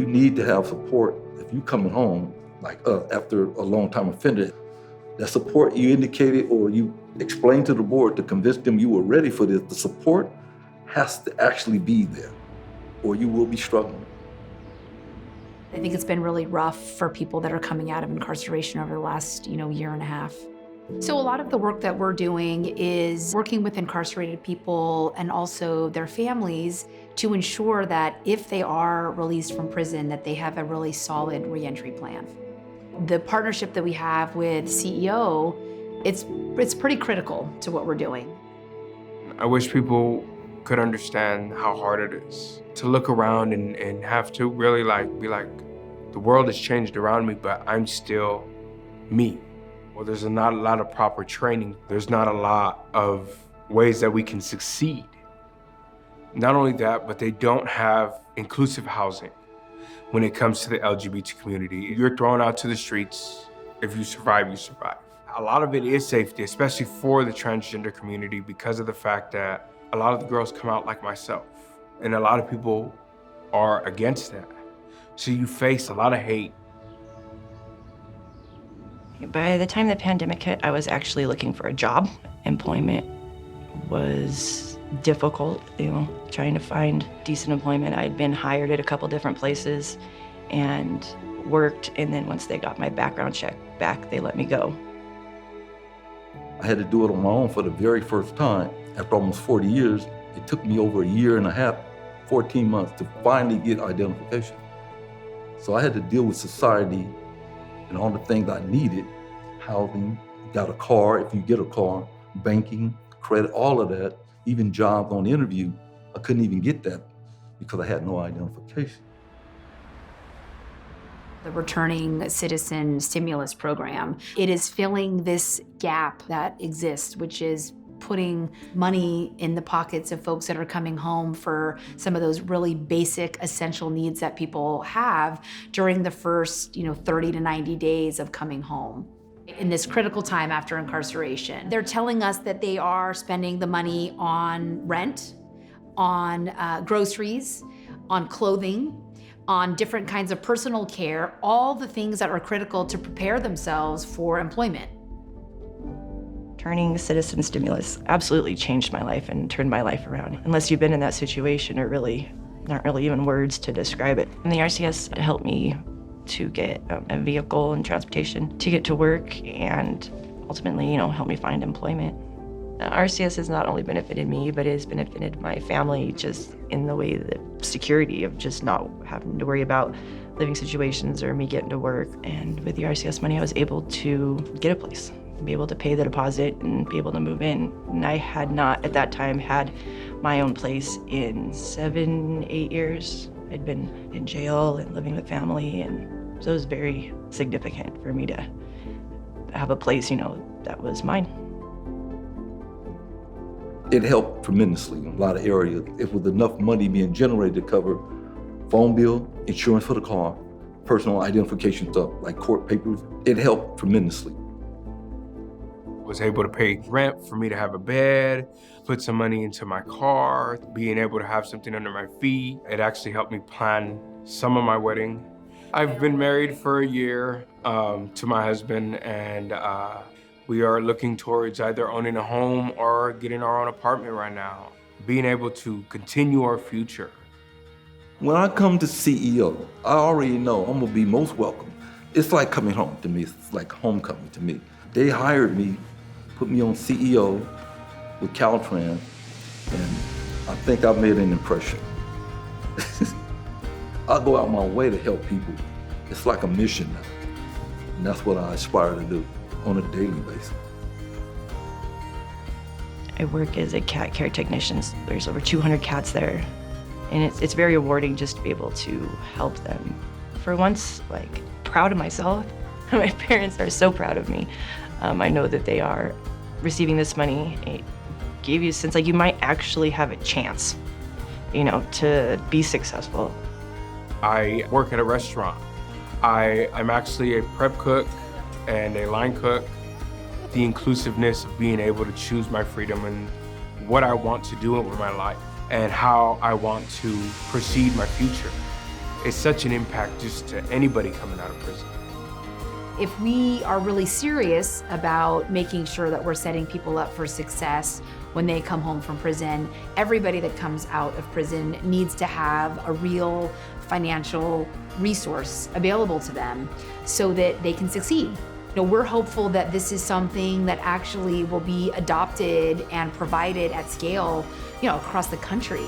You need to have support. If you coming home, like after a long time offender, that support you indicated or you explained to the board to convince them you were ready for this, the support has to actually be there or you will be struggling. I think it's been really rough for people that are coming out of incarceration over the last, year and a half. So a lot of the work that we're doing is working with incarcerated people and also their families to ensure that if they are released from prison, that they have a really solid reentry plan. The partnership that we have with CEO, it's pretty critical to what we're doing. I wish people could understand how hard it is to look around and have to really be like, the world has changed around me, but I'm still me. Well, there's not a lot of proper training. There's not a lot of ways that we can succeed. Not only that, but they don't have inclusive housing when it comes to the LGBT community. You're thrown out to the streets. If you survive, you survive. A lot of it is safety, especially for the transgender community, because of the fact that a lot of the girls come out like myself, and a lot of people are against that. So you face a lot of hate. By the time the pandemic hit, I was actually looking for a job. Employment was difficult, trying to find decent employment. I'd been hired at a couple different places and worked, and then once they got my background check back, they let me go. I had to do it on my own for the very first time. After almost 40 years, it took me over a year and a half, 14 months to finally get identification. So I had to deal with society and all the things I needed, housing, got a car, if you get a car, banking, credit, all of that, even jobs on the interview. I couldn't even get that because I had no identification. The Returning Citizen Stimulus Program, it is filling this gap that exists, which is putting money in the pockets of folks that are coming home for some of those really basic, essential needs that people have during the first, 30 to 90 days of coming home. In this critical time after incarceration, they're telling us that they are spending the money on rent, on groceries, on clothing, on different kinds of personal care, all the things that are critical to prepare themselves for employment. Returning Citizen Stimulus absolutely changed my life and turned my life around. Unless you've been in that situation, or not really even words to describe it. And the RCS helped me to get a vehicle and transportation to get to work, and ultimately, helped me find employment. RCS has not only benefited me, but it has benefited my family just in the way that security of just not having to worry about living situations or me getting to work. And with the RCS money, I was able to get a place, be able to pay the deposit and be able to move in. And I had not at that time had my own place in 7-8 years. I'd been in jail and living with family, and so it was very significant for me to have a place, that was mine. It helped tremendously in a lot of areas. It was enough money being generated to cover phone bill, insurance for the car, personal identification stuff like court papers. It helped tremendously. Was able to pay rent for me to have a bed, put some money into my car, being able to have something under my feet. It actually helped me plan some of my wedding. I've been married for a year to my husband, and we are looking towards either owning a home or getting our own apartment right now, being able to continue our future. When I come to CEO, I already know I'm gonna be most welcome. It's like coming home to me. It's like homecoming to me. They hired me, put me on CEO with Caltrans, and I think I made an impression. I go out my way to help people. It's like a mission now, and that's what I aspire to do on a daily basis. I work as a cat care technician. There's over 200 cats there, and it's very rewarding just to be able to help them. For once, proud of myself. My parents are so proud of me. I know that they are. Receiving this money, it gave you a sense you might actually have a chance, to be successful. I work at a restaurant. I'm actually a prep cook and a line cook. The inclusiveness of being able to choose my freedom and what I want to do with my life and how I want to proceed my future. it's such an impact just to anybody coming out of prison. If we are really serious about making sure that we're setting people up for success when they come home from prison, everybody that comes out of prison needs to have a real financial resource available to them so that they can succeed. We're hopeful that this is something that actually will be adopted and provided at scale, across the country.